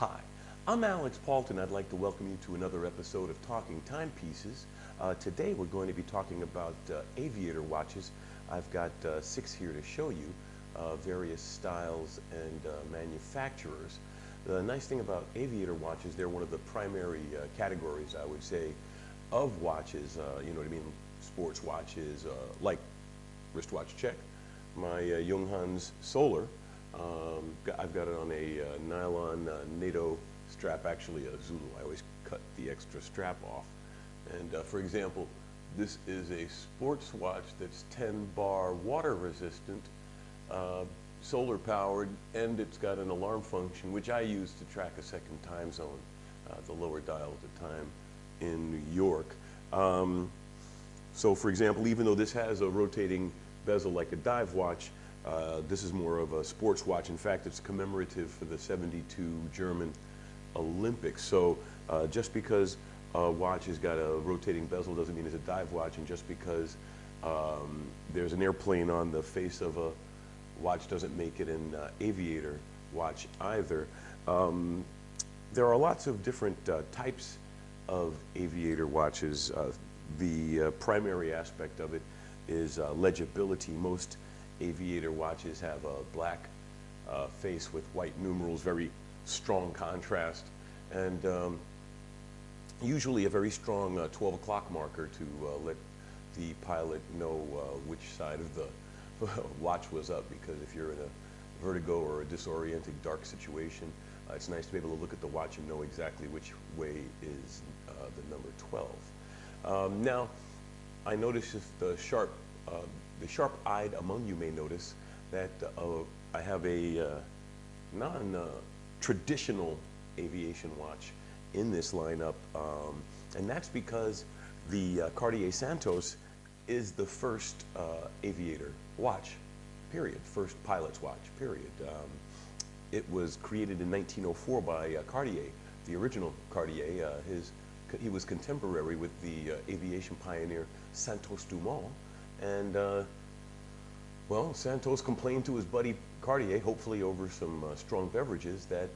Hi, I'm Alix Paultre, and I'd like to welcome you to another episode of Talking Timepieces. Today we're going to be talking about aviator watches. I've got 6 here to show you, various styles and manufacturers. The nice thing about aviator watches, they're one of the primary categories, I would say, of watches. You know what I mean? Sports watches, like wristwatch check. My Junghans Solar. I've got it on a nylon NATO strap, actually a Zulu. I always cut the extra strap off. And for example, this is a sports watch that's 10 bar water resistant, solar powered, and it's got an alarm function, which I use to track a second time zone, the lower dial at the time in New York. So for example, even though this has a rotating bezel like a dive watch, this is more of a sports watch. In fact, it's commemorative for the '72 German Olympics. So just because a watch has got a rotating bezel doesn't mean it's a dive watch, and just because there's an airplane on the face of a watch doesn't make it an aviator watch either. There are lots of different types of aviator watches. The primary aspect of it is legibility. Most aviator watches have a black face with white numerals, very strong contrast, and usually a very strong 12 o'clock marker to let the pilot know which side of the watch was up, because if you're in a vertigo or a disorienting dark situation, it's nice to be able to look at the watch and know exactly which way is the number 12. Now, I noticed the sharp-eyed among you may notice that I have a non-traditional aviation watch in this lineup, and that's because the Cartier Santos is the first aviator watch, period, first pilot's watch, period. It was created in 1904 by Cartier, the original Cartier. He was contemporary with the aviation pioneer Santos Dumont, and well, Santos complained to his buddy Cartier, hopefully over some strong beverages, that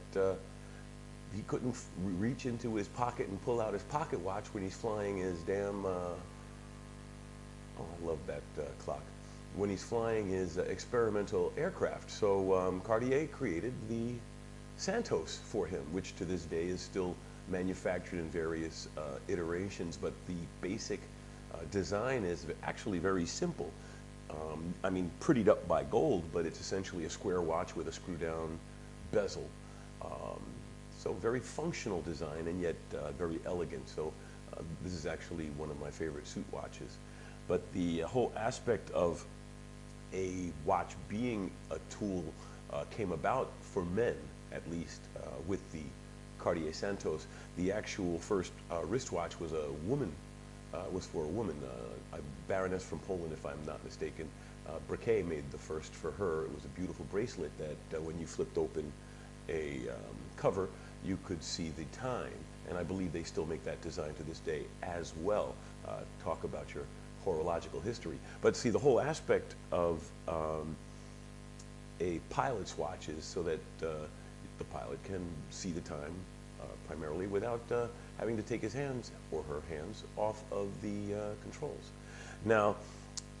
he couldn't reach into his pocket and pull out his pocket watch when he's flying his damn, oh, I love that clock, when he's flying his experimental aircraft. So Cartier created the Santos for him, which to this day is still manufactured in various iterations, but the basic design is actually very simple. I mean, prettied up by gold, but it's essentially a square watch with a screw-down bezel. So very functional design, and yet very elegant. So this is actually one of my favorite suit watches. But the whole aspect of a watch being a tool came about for men, at least, with the Cartier Santos. The actual first wristwatch was a woman, was for a woman, a baroness from Poland, if I'm not mistaken. Briquet made the first for her. It was a beautiful bracelet that when you flipped open a cover, you could see the time. And I believe they still make that design to this day as well. Talk about your horological history. But see, the whole aspect of a pilot's watch is so that the pilot can see the time primarily without having to take his hands or her hands off of the controls. Now,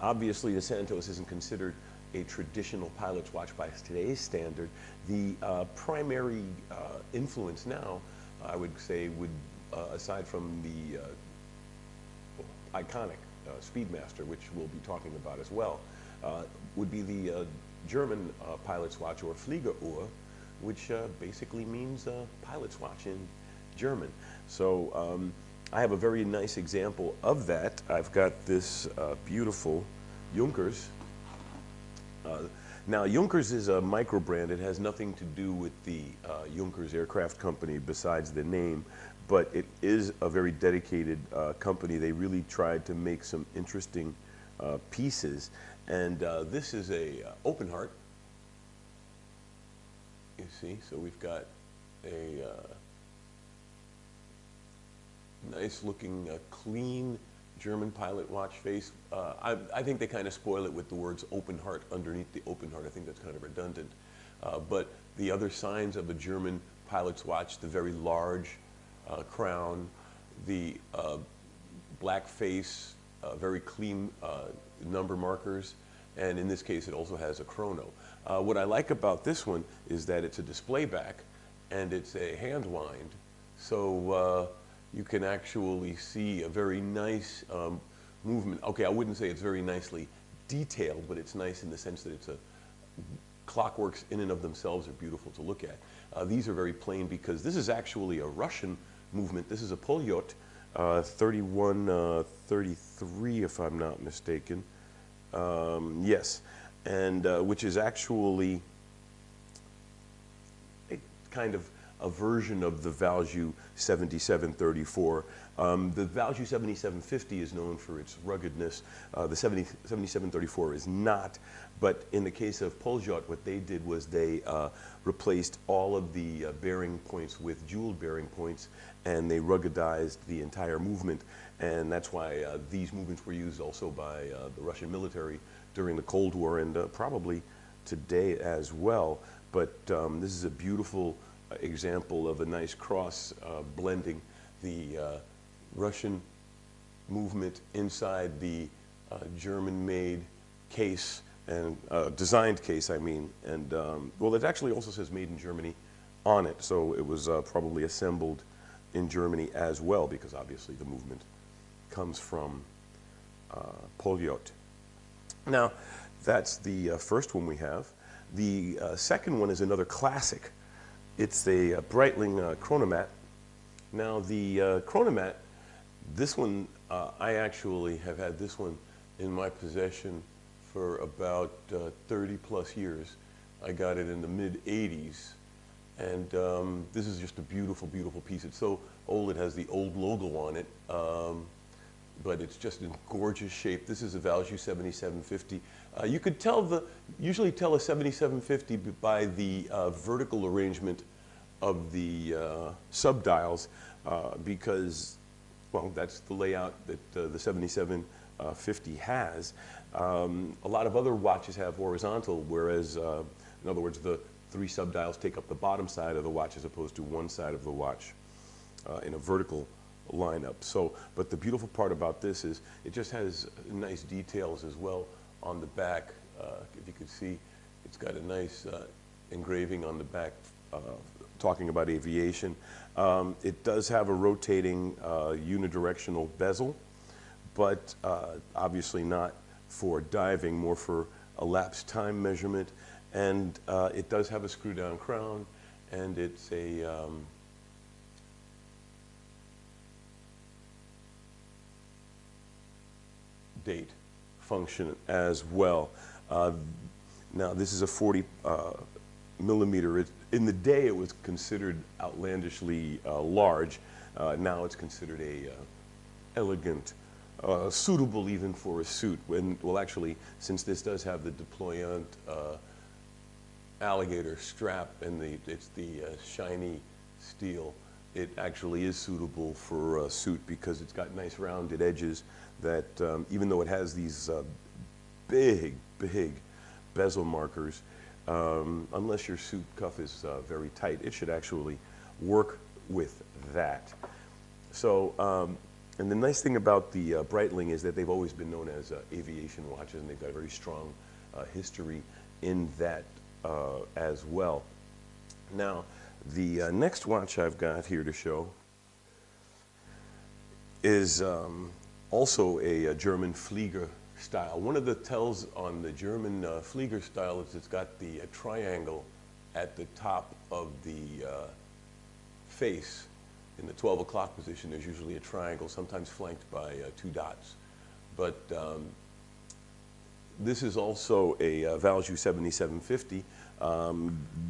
obviously the Santos isn't considered a traditional pilot's watch by today's standard. The primary influence now, I would say, would, aside from the iconic Speedmaster, which we'll be talking about as well, would be the German pilot's watch, or Fliegeruhr, which basically means pilot's watch in German. So I have a very nice example of that. I've got this beautiful Yonkers. Now, Yonkers is a micro brand. It has nothing to do with the Yonkers Aircraft Company besides the name, but it is a very dedicated company. They really tried to make some interesting pieces, and this is a open heart. You see, so we've got a nice looking clean German pilot watch face. I think they kind of spoil it with the words open heart underneath the open heart. I think that's kind of redundant. But the other signs of a German pilot's watch, the very large crown, the black face, very clean number markers, and in this case it also has a chrono. What I like about this one is that it's a display back and it's a hand wind, so you can actually see a very nice movement. Okay, I wouldn't say it's very nicely detailed, but it's nice in the sense that it's a clockworks in and of themselves are beautiful to look at. These are very plain because this is actually a Russian movement. This is a Polyot 3133, if I'm not mistaken. Yes, and which is actually a kind of a version of the Valjoux 7734. The Valjoux 7750 is known for its ruggedness. The 7734 is not. But in the case of Polyot, what they did was they replaced all of the bearing points with jeweled bearing points, and they ruggedized the entire movement. And that's why these movements were used also by the Russian military during the Cold War and probably today as well. But this is a beautiful example of a nice cross blending the Russian movement inside the German-made case and designed case, I mean, and well, it actually also says made in Germany on it, so it was probably assembled in Germany as well, because obviously the movement comes from Polyot. Now, that's the first one we have. The second one is another classic. It's a Breitling Chronomat. Now, the Chronomat, this one, I actually have had this one in my possession for about 30 plus years. I got it in the mid-'80s, and this is just a beautiful, beautiful piece. It's so old it has the old logo on it, but it's just in gorgeous shape. This is a Valjoux 7750. You could usually tell a 7750 by the vertical arrangement of the subdials, because, well, that's the layout that the 7750 has. A lot of other watches have horizontal, whereas, in other words, the 3 subdials take up the bottom side of the watch as opposed to one side of the watch in a vertical lineup. So, but the beautiful part about this is it just has nice details as well on the back. If you could see, it's got a nice engraving on the back talking about aviation. It does have a rotating unidirectional bezel, but obviously not for diving, more for elapsed time measurement. And it does have a screw-down crown, and it's a date function as well. Now, this is a 40 millimeter. In the day, it was considered outlandishly large. Now it's considered a elegant, suitable even for a suit. Well, actually, since this does have the deployant alligator strap and it's the shiny steel, it actually is suitable for a suit because it's got nice rounded edges that, even though it has these big bezel markers, unless your suit cuff is very tight, it should actually work with that. So, and the nice thing about the Breitling is that they've always been known as aviation watches, and they've got a very strong history in that as well. Now, the next watch I've got here to show is also a German Flieger style. One of the tells on the German Flieger style is it's got the triangle at the top of the face. In the 12 o'clock position, there's usually a triangle, sometimes flanked by 2 dots. But this is also a Valjoux 7750,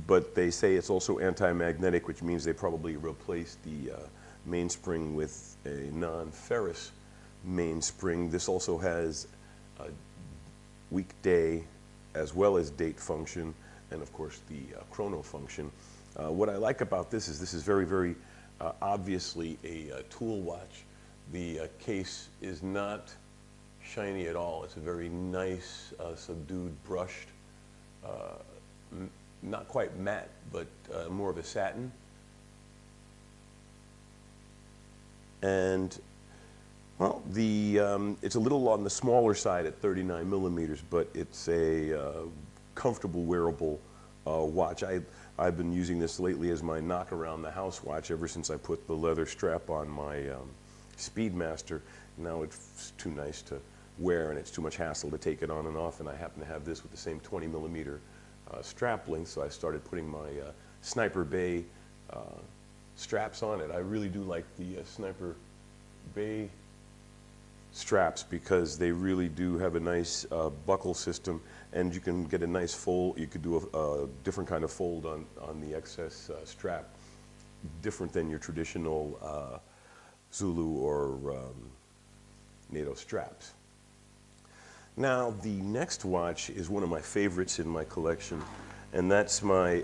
but they say it's also anti-magnetic, which means they probably replaced the mainspring with a non-ferrous mainspring. This also has a weekday as well as date function, and of course the chrono function. What I like about this is very obviously a tool watch. The case is not shiny at all. It's a very nice, subdued, brushed, not quite matte, but more of a satin And well, it's a little on the smaller side at 39 millimeters, but it's a comfortable wearable watch. I've been using this lately as my knock around the house watch ever since I put the leather strap on my Speedmaster. Now it's too nice to wear and it's too much hassle to take it on and off, and I happen to have this with the same 20 millimeter strap length, so I started putting my Sniper Bay straps on it. I really do like the Sniper Bay straps because they really do have a nice buckle system, and you can get a nice fold. You could do a different kind of fold on the excess strap, different than your traditional Zulu or NATO straps. Now the next watch is one of my favorites in my collection, and that's my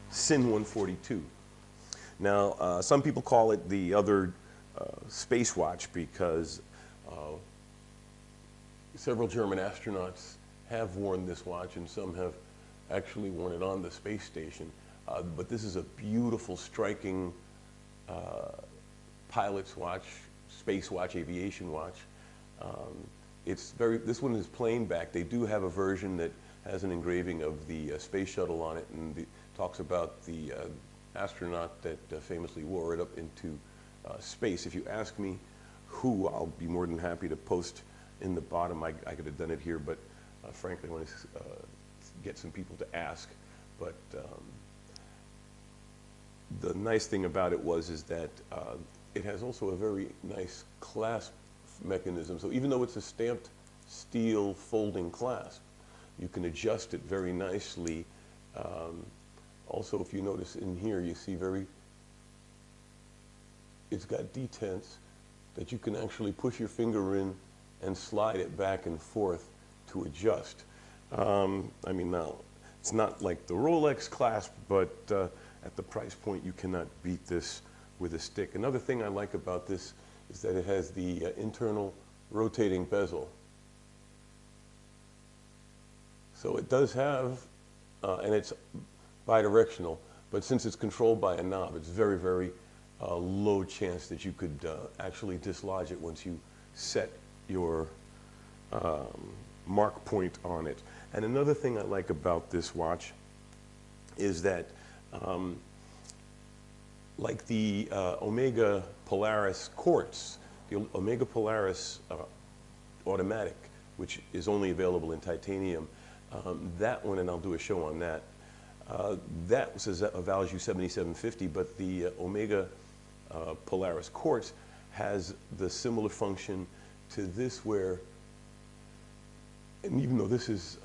Sinn 142. Now some people call it the other space watch because several German astronauts have worn this watch, and some have actually worn it on the space station. But this is a beautiful, striking pilot's watch, space watch, aviation watch. This one is plain back. They do have a version that has an engraving of the space shuttle on it, and talks about the astronaut that famously wore it up into space. If you ask me who, I'll be more than happy to post in the bottom. I could have done it here, but frankly I want to get some people to ask. But the nice thing about it is that it has also a very nice clasp mechanism. So even though it's a stamped steel folding clasp, you can adjust it very nicely. Also, if you notice in here, you see it's got detents that you can actually push your finger in and slide it back and forth to adjust. I mean, now, it's not like the Rolex clasp, but at the price point, you cannot beat this with a stick. Another thing I like about this is that it has the internal rotating bezel. So it does have, and it's bidirectional, but since it's controlled by a knob, it's very, very low chance that you could actually dislodge it once you set your mark point on it. And another thing I like about this watch is that like the Omega Polaris Quartz, the Omega Polaris automatic, which is only available in titanium, that one, and I'll do a show on that, that says a value 7750, but the Omega Polaris Quartz has the similar function to this, where, and even though this is,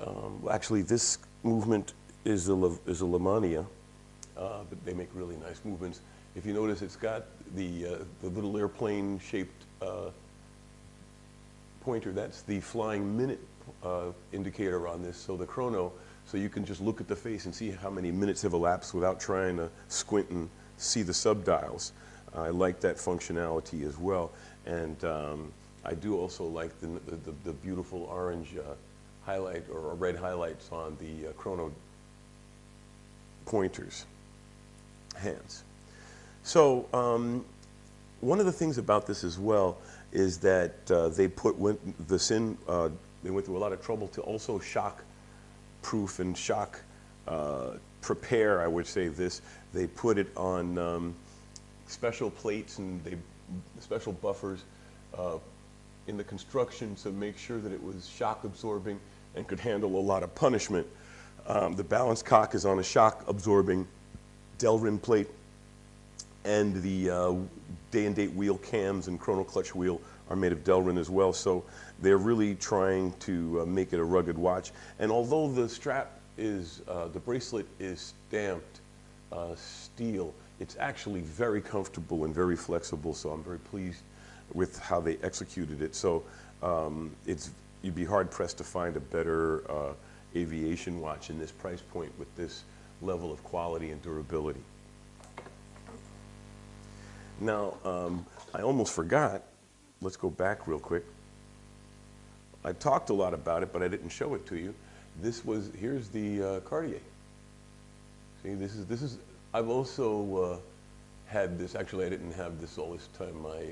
actually this movement is a Lamania, but they make really nice movements. If you notice, it's got the little airplane shaped pointer. That's the flying minute indicator on this, so the chrono, so you can just look at the face and see how many minutes have elapsed without trying to squint and see the subdials. I like that functionality as well, and I do also like the beautiful orange highlight or red highlights on the chrono pointers hands. So one of the things about this as well is that the Sinn, they went through a lot of trouble to also shock proof and shock prepare, I would say this. They put it on special plates and special buffers in the construction to make sure that it was shock absorbing and could handle a lot of punishment. The balance cock is on a shock absorbing Delrin plate, and the day and date wheel cams and chrono clutch wheel are made of Delrin as well. So they're really trying to make it a rugged watch. And although the strap is, the bracelet is stamped steel, it's actually very comfortable and very flexible. So I'm very pleased with how they executed it. So you'd be hard pressed to find a better aviation watch in this price point with this level of quality and durability. Now, I almost forgot. Let's go back real quick. I talked a lot about it, but I didn't show it to you. Here's the Cartier. See, this is, I've also had this. Actually, I didn't have this all this time. My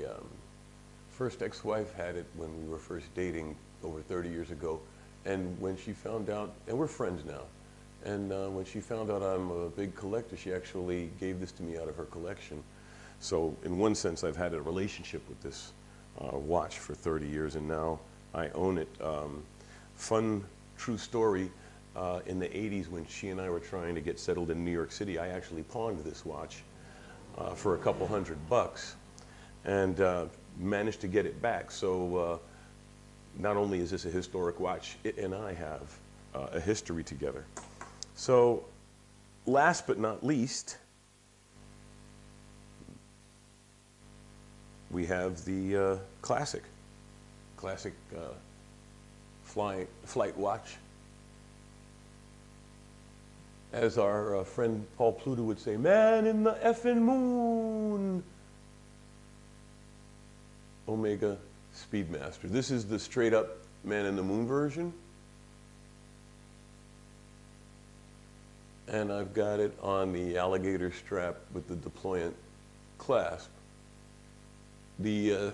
first ex-wife had it when we were first dating over 30 years ago. And when she found out, and we're friends now, and when she found out I'm a big collector, she actually gave this to me out of her collection. So in one sense, I've had a relationship with this watch for 30 years, and now I own it. Fun, true story, in the 80s when she and I were trying to get settled in New York City, I actually pawned this watch for a couple $100 and managed to get it back. So not only is this a historic watch, it and I have a history together. So last but not least, we have the classic flight watch. As our friend Paul Pluto would say, man in the effing moon. Omega Speedmaster. This is the straight up man in the moon version. And I've got it on the alligator strap with the deployant clasp. The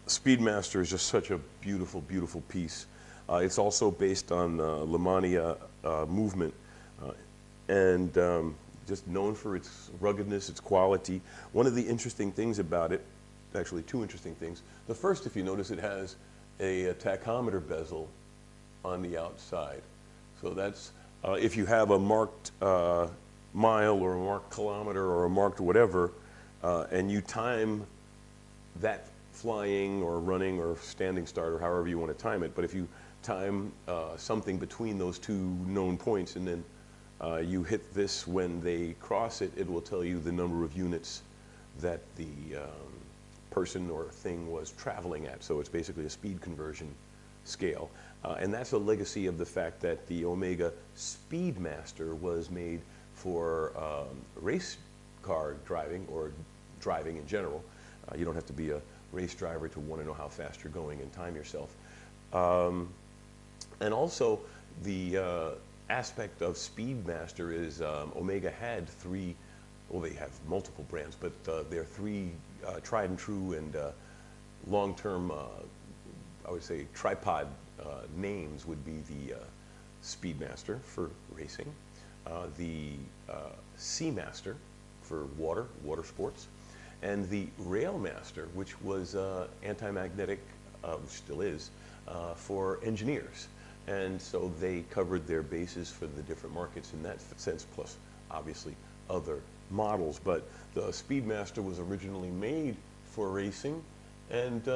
Speedmaster is just such a beautiful, beautiful piece. It's also based on Lemania movement and just known for its ruggedness, its quality. One of the interesting things about it, actually two interesting things. The first, if you notice, it has a tachometer bezel on the outside. So that's, if you have a marked mile or a marked kilometer or a marked whatever, and you time that flying or running or standing start or however you want to time it, but if you time something between those two known points and then you hit this when they cross it, it will tell you the number of units that the person or thing was traveling at. So it's basically a speed conversion scale. And that's a legacy of the fact that the Omega Speedmaster was made for race car driving or driving in general. You don't have to be a race driver to want to know how fast you're going and time yourself. And also the aspect of Speedmaster is Omega had three, well, they have multiple brands, but their three tried and true and long-term, I would say, tripod names would be the Speedmaster for racing, the Seamaster for water sports, and the Railmaster, which was anti-magnetic, which still is, for engineers. And so they covered their bases for the different markets in that sense, plus obviously other models. But the Speedmaster was originally made for racing, and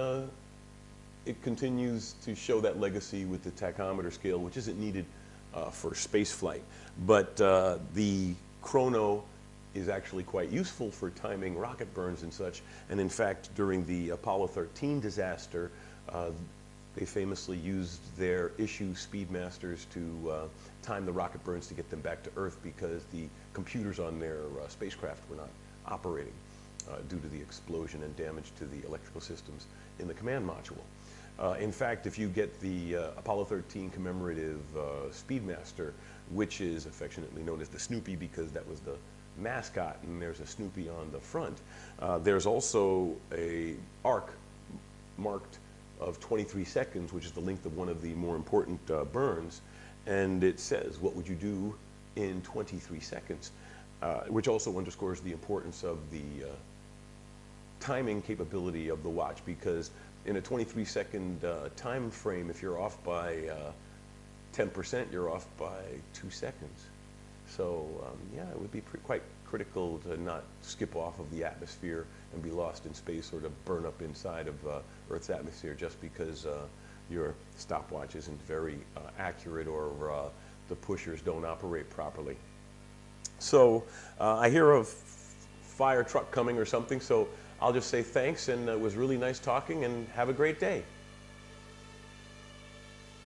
it continues to show that legacy with the tachometer scale, which isn't needed for space flight. But the chrono is actually quite useful for timing rocket burns and such. And in fact, during the Apollo 13 disaster, they famously used their issue Speedmasters to time the rocket burns to get them back to Earth because the computers on their spacecraft were not operating due to the explosion and damage to the electrical systems in the command module. In fact, if you get the Apollo 13 commemorative Speedmaster, which is affectionately known as the Snoopy because that was the mascot, and there's a Snoopy on the front, there's also a arc marked of 23 seconds, which is the length of one of the more important burns, and it says, what would you do in 23 seconds? Which also underscores the importance of the timing capability of the watch, because in a 23-second time frame, if you're off by 10%, you're off by 2 seconds. So yeah, it would be quite critical to not skip off of the atmosphere and be lost in space or to burn up inside of Earth's atmosphere just because your stopwatch isn't very accurate or the pushers don't operate properly. So I hear a fire truck coming or something, so I'll just say thanks, and it was really nice talking, and have a great day.